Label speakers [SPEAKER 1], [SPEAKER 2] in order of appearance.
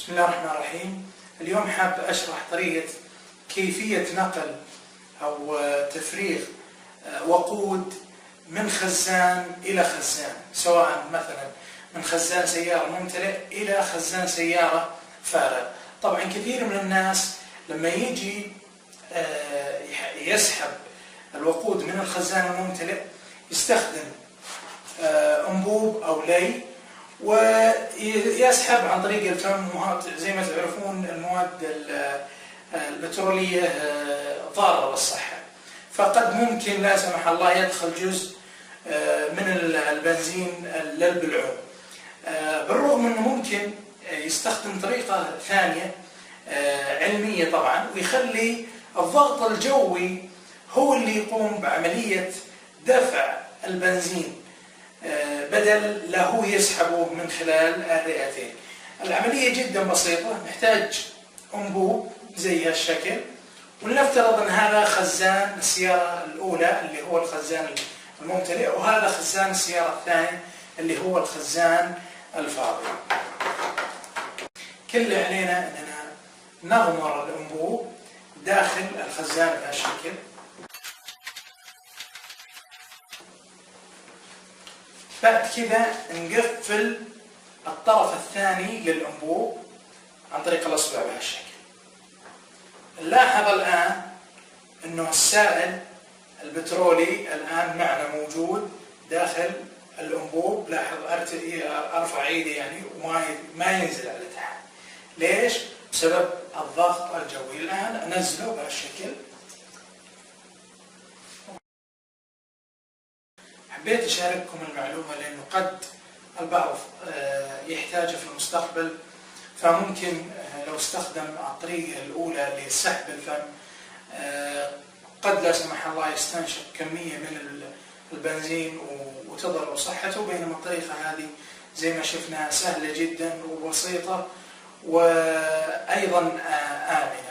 [SPEAKER 1] بسم الله الرحمن الرحيم. اليوم حاب أشرح طريقة كيفية نقل أو تفريغ وقود من خزان إلى خزان، سواء مثلا من خزان سيارة ممتلئ إلى خزان سيارة فارغ. طبعا كثير من الناس لما يجي يسحب الوقود من الخزان الممتلئ يستخدم أنبوب أو لي ويسحب عن طريق الفم. زي ما تعرفون المواد البترولية ضارة بالصحة، فقد ممكن لا سمح الله يدخل جزء من البنزين للبلعوم. بالرغم أنه ممكن يستخدم طريقة ثانية علمية طبعا، ويخلي الضغط الجوي هو اللي يقوم بعملية دفع البنزين بدل لا هو يسحبه من خلال الرئتين. العملية جدا بسيطة، نحتاج أنبوب زي هالشكل، ولنفترض أن هذا خزان السيارة الأولى اللي هو الخزان الممتلئ، وهذا خزان السيارة الثاني اللي هو الخزان الفاضي. كل اللي علينا أننا نغمر الأنبوب داخل الخزان بهالشكل، بعد كذا نقفل الطرف الثاني للأنبوب عن طريق الأصبع بهالشكل. نلاحظ الآن أنه السائل البترولي الآن معنا موجود داخل الأنبوب. لاحظ أرفع إيدي يعني وما ينزل على تحت. ليش؟ بسبب الضغط الجوي. الآن أنزله بهالشكل. حبيت أشارككم المعلومة لأنه قد البعض يحتاجها في المستقبل، فممكن لو استخدم الطريقة الأولى لسحب الفم قد لا سمح الله يستنشق كمية من البنزين وتضر صحته، بينما الطريقة هذه زي ما شفنا سهلة جدا وبسيطة وأيضا آمنة.